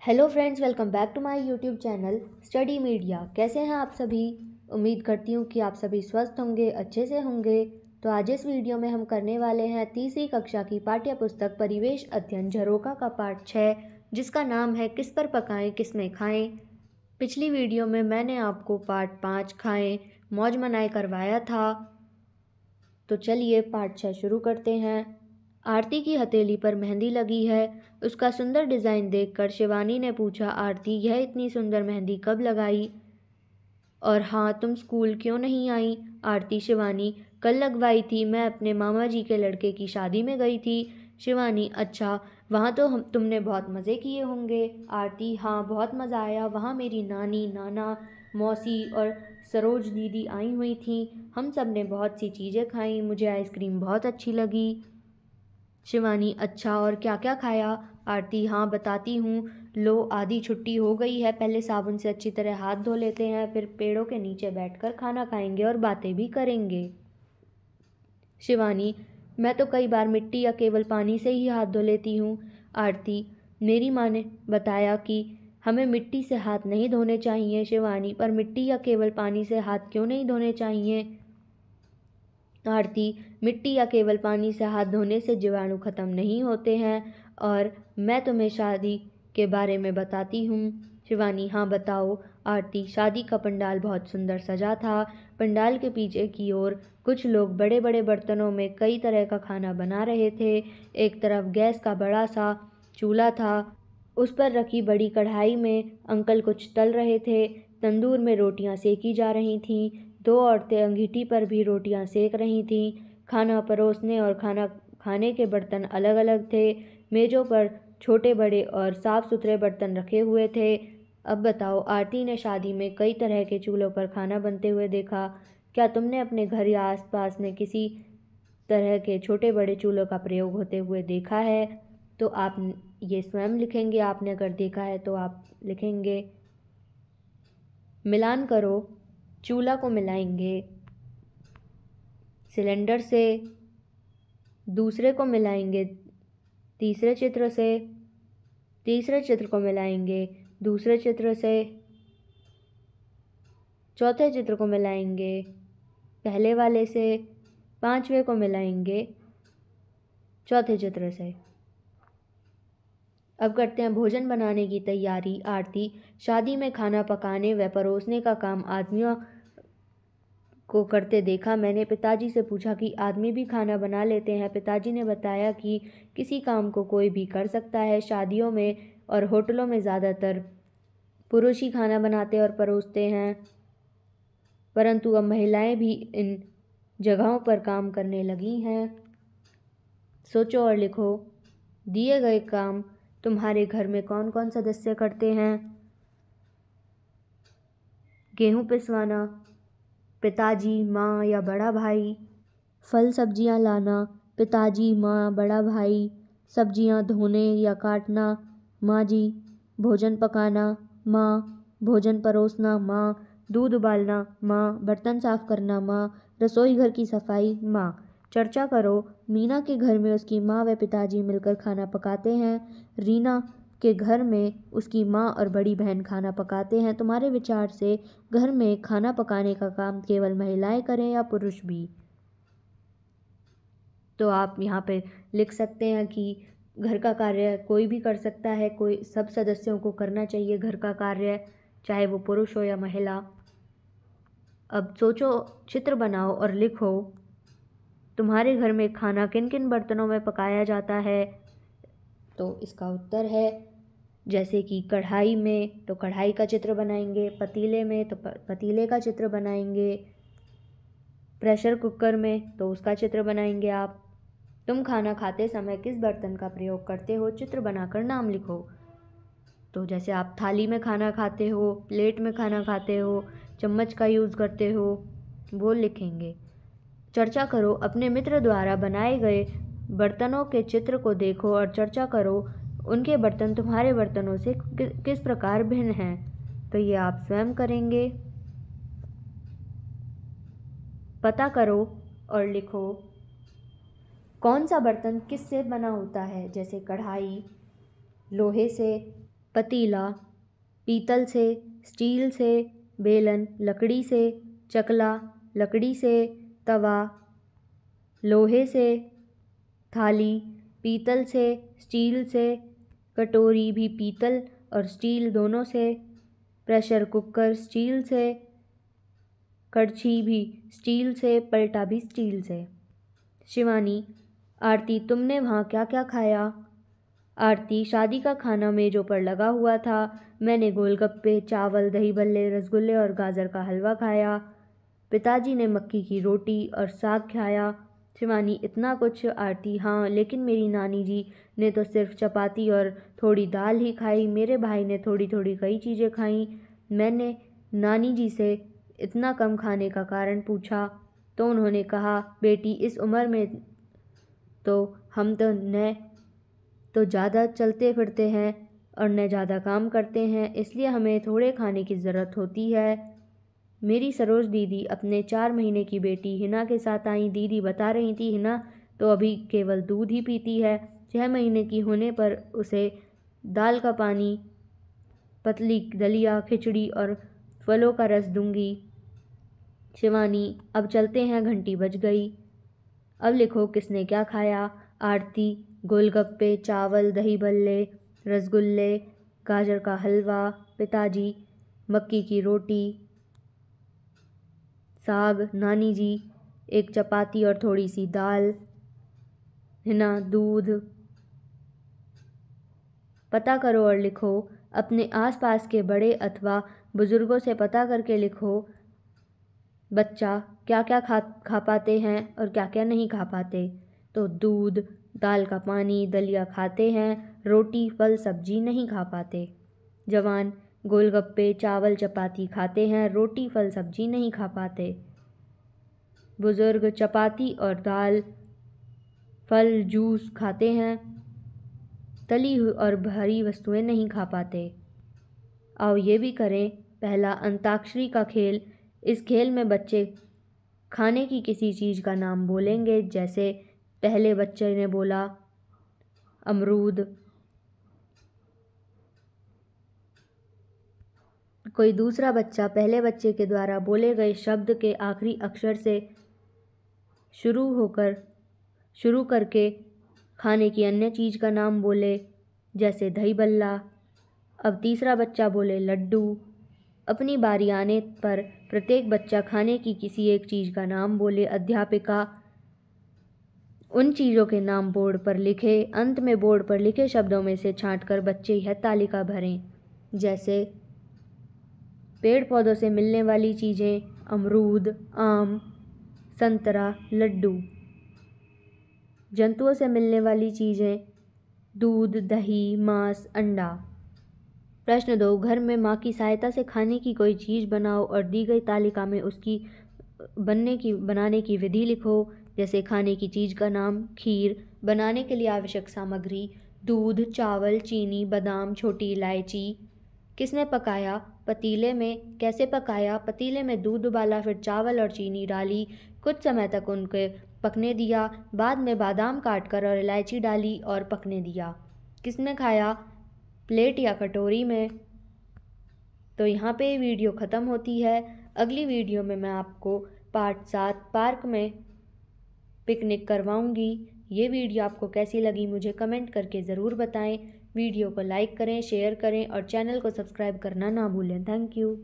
Hello friends, welcome back to my YouTube channel study media. कैसे हैं आप सभी? उम्मीद करती हूँ कि आप सभी स्वस्थ होंगे, अच्छे से होंगे। तो आज इस वीडियो में हम करने वाले हैं तीसरी कक्षा की पाठ्य पुस्तक परिवेश अध्ययन झरोखा का पाठ 6, जिसका नाम है किस पर पकाएं किस में खाएं। पिछली वीडियो में मैंने आपको पार्ट 5 खाएं मौज मनाए करवाया था। तो चलिए पार्ट 6 शुरू करते हैं। आरती की हथेली पर मेहंदी लगी है। उसका सुंदर डिज़ाइन देखकर शिवानी ने पूछा, आरती, यह इतनी सुंदर मेहंदी कब लगाई? और हाँ, तुम स्कूल क्यों नहीं आई? आरती, शिवानी, कल लगवाई थी, मैं अपने मामा जी के लड़के की शादी में गई थी। शिवानी, अच्छा, वहाँ तो तुमने बहुत मज़े किए होंगे। आरती, हाँ, बहुत मज़ा आया। वहाँ मेरी नानी, नाना, मौसी और सरोज दीदी आई हुई थी। हम सब ने बहुत सी चीज़ें खाई। मुझे आइसक्रीम बहुत अच्छी लगी। शिवानी, अच्छा, और क्या क्या खाया? आरती, हाँ, बताती हूँ। लो, आधी छुट्टी हो गई है। पहले साबुन से अच्छी तरह हाथ धो लेते हैं, फिर पेड़ों के नीचे बैठकर खाना खाएंगे और बातें भी करेंगे। शिवानी, मैं तो कई बार मिट्टी या केवल पानी से ही हाथ धो लेती हूँ। आरती, मेरी माँ ने बताया कि हमें मिट्टी से हाथ नहीं धोने चाहिए। शिवानी, पर मिट्टी या केवल पानी से हाथ क्यों नहीं धोने चाहिए? आरती, मिट्टी या केवल पानी से हाथ धोने से जीवाणु खत्म नहीं होते हैं। और मैं तुम्हें शादी के बारे में बताती हूँ। शिवानी, हाँ, बताओ। आरती, शादी का पंडाल बहुत सुंदर सजा था। पंडाल के पीछे की ओर कुछ लोग बड़े बड़े बर्तनों में कई तरह का खाना बना रहे थे। एक तरफ गैस का बड़ा सा चूल्हा था। उस पर रखी बड़ी कढ़ाई में अंकल कुछ तल रहे थे। तंदूर में रोटियां सेकी जा रही थीं। दो औरतें अंगीठी पर भी रोटियां सेक रही थीं। खाना परोसने और खाना खाने के बर्तन अलग अलग थे। मेज़ों पर छोटे बड़े और साफ सुथरे बर्तन रखे हुए थे। अब बताओ, आरती ने शादी में कई तरह के चूल्हों पर खाना बनते हुए देखा। क्या तुमने अपने घर या आसपास में किसी तरह के छोटे बड़े चूल्हों का प्रयोग होते हुए देखा है? तो आप ये स्वयं लिखेंगे। आपने अगर देखा है तो आप लिखेंगे। मिलान करो। चूल्हा को मिलाएंगे सिलेंडर से, दूसरे को मिलाएंगे तीसरे चित्र से, तीसरे चित्र को मिलाएंगे दूसरे चित्र से, चौथे चित्र को मिलाएंगे पहले वाले से, पांचवें को मिलाएंगे चौथे चित्र से। अब करते हैं भोजन बनाने की तैयारी। आरती, शादी में खाना पकाने व परोसने का काम आदमियों को करते देखा। मैंने पिताजी से पूछा कि आदमी भी खाना बना लेते हैं। पिताजी ने बताया कि किसी काम को कोई भी कर सकता है। शादियों में और होटलों में ज़्यादातर पुरुष ही खाना बनाते और परोसते हैं, परंतु अब महिलाएं भी इन जगहों पर काम करने लगी हैं। सोचो और लिखो। दिए गए काम तुम्हारे घर में कौन कौन सदस्य करते हैं? गेहूँ पिसवाना, पिताजी, माँ या बड़ा भाई। फल सब्जियां लाना, पिताजी, माँ, बड़ा भाई। सब्जियां धोने या काटना, माँ जी। भोजन पकाना, माँ। भोजन परोसना, माँ। दूध उबालना, माँ। बर्तन साफ करना, माँ। रसोई घर की सफाई, माँ। चर्चा करो। मीना के घर में उसकी माँ व पिताजी मिलकर खाना पकाते हैं। रीना के घर में उसकी माँ और बड़ी बहन खाना पकाते हैं। तुम्हारे विचार से घर में खाना पकाने का काम केवल महिलाएं करें या पुरुष भी? तो आप यहाँ पे लिख सकते हैं कि घर का कार्य कोई भी कर सकता है। कोई सब सदस्यों को करना चाहिए घर का कार्य, चाहे वो पुरुष हो या महिला। अब सोचो, चित्र बनाओ और लिखो। तुम्हारे घर में खाना किन किन बर्तनों में पकाया जाता है? तो इसका उत्तर है, जैसे कि कढ़ाई में तो कढ़ाई का चित्र बनाएंगे, पतीले में तो पतीले का चित्र बनाएंगे, प्रेशर कुकर में तो उसका चित्र बनाएंगे आप। तुम खाना खाते समय किस बर्तन का प्रयोग करते हो? चित्र बनाकर नाम लिखो। तो जैसे आप थाली में खाना खाते हो, प्लेट में खाना खाते हो, चम्मच का यूज़ करते हो, वो लिखेंगे। चर्चा करो। अपने मित्र द्वारा बनाए गए बर्तनों के चित्र को देखो और चर्चा करो उनके बर्तन तुम्हारे बर्तनों से किस प्रकार भिन्न हैं। तो ये आप स्वयं करेंगे। पता करो और लिखो कौन सा बर्तन किससे बना होता है। जैसे कढ़ाई लोहे से, पतीला पीतल से, स्टील से, बेलन लकड़ी से, चकला लकड़ी से, तवा लोहे से, थाली पीतल से, स्टील से, कटोरी भी पीतल और स्टील दोनों से, प्रेशर कुकर स्टील से, कड़छी भी स्टील से, पलटा भी स्टील से। शिवानी, आरती तुमने वहाँ क्या क्या खाया? आरती, शादी का खाना मेजों पर लगा हुआ था। मैंने गोलगप्पे, चावल, दही भल्ले, रसगुल्ले और गाजर का हलवा खाया। पिताजी ने मक्की की रोटी और साग खाया। शिवानी, इतना कुछ? आरती, हाँ, लेकिन मेरी नानी जी ने तो सिर्फ चपाती और थोड़ी दाल ही खाई। मेरे भाई ने थोड़ी थोड़ी कई चीज़ें खाईं। मैंने नानी जी से इतना कम खाने का कारण पूछा तो उन्होंने कहा, बेटी, इस उम्र में तो हम तो ज़्यादा चलते फिरते हैं और न ज़्यादा काम करते हैं, इसलिए हमें थोड़े खाने की ज़रूरत होती है। मेरी सरोज दीदी अपने 4 महीने की बेटी हिना के साथ आई। दीदी बता रही थी, हिना तो अभी केवल दूध ही पीती है। 6 महीने की होने पर उसे दाल का पानी, पतली दलिया, खिचड़ी और फलों का रस दूंगी। शिवानी, अब चलते हैं, घंटी बज गई। अब लिखो किसने क्या खाया। आरती, गोलगप्पे, चावल, दही भल्ले, रसगुल्ले, गाजर का हलवा। पिताजी, मक्की की रोटी, साग। नानी जी, एक चपाती और थोड़ी सी दाल। हिना, दूध। पता करो और लिखो। अपने आसपास के बड़े अथवा बुजुर्गों से पता करके लिखो बच्चा क्या क्या खा पाते हैं और क्या क्या नहीं खा पाते। तो दूध, दाल का पानी, दलिया खाते हैं, रोटी, फल, सब्जी नहीं खा पाते। जवान, गोलगप्पे, चावल, चपाती खाते हैं, रोटी, फल, सब्जी नहीं खा पाते। बुजुर्ग, चपाती और दाल, फल, जूस खाते हैं, तली हुई और भारी वस्तुएं नहीं खा पाते। आओ ये भी करें। पहला, अंताक्षरी का खेल। इस खेल में बच्चे खाने की किसी चीज़ का नाम बोलेंगे। जैसे पहले बच्चे ने बोला अमरूद, कोई दूसरा बच्चा पहले बच्चे के द्वारा बोले गए शब्द के आखिरी अक्षर से शुरू करके खाने की अन्य चीज़ का नाम बोले, जैसे दही बल्ला। अब तीसरा बच्चा बोले लड्डू। अपनी बारी आने पर प्रत्येक बच्चा खाने की किसी एक चीज़ का नाम बोले। अध्यापिका उन चीज़ों के नाम बोर्ड पर लिखे। अंत में बोर्ड पर लिखे शब्दों में से छांटकर बच्चे यह तालिका भरें। जैसे पेड़ पौधों से मिलने वाली चीज़ें, अमरूद, आम, संतरा, लड्डू। जंतुओं से मिलने वाली चीज़ें, दूध, दही, मांस, अंडा। प्रश्न 2, घर में माँ की सहायता से खाने की कोई चीज़ बनाओ और दी गई तालिका में उसकी बनाने की विधि लिखो। जैसे खाने की चीज़ का नाम खीर। बनाने के लिए आवश्यक सामग्री, दूध, चावल, चीनी, बादाम, छोटी इलायची। किसने पकाया? पतीले में। कैसे पकाया? पतीले में दूध उबाला, फिर चावल और चीनी डाली, कुछ समय तक उनके पकने दिया, बाद में बादाम काटकर और इलायची डाली और पकने दिया। किसने खाया? प्लेट या कटोरी में। तो यहाँ पे वीडियो ख़त्म होती है। अगली वीडियो में मैं आपको पार्ट 7 पार्क में पिकनिक करवाऊँगी। ये वीडियो आपको कैसी लगी मुझे कमेंट करके ज़रूर बताएं। वीडियो को लाइक करें, शेयर करें और चैनल को सब्सक्राइब करना ना भूलें। Thank you.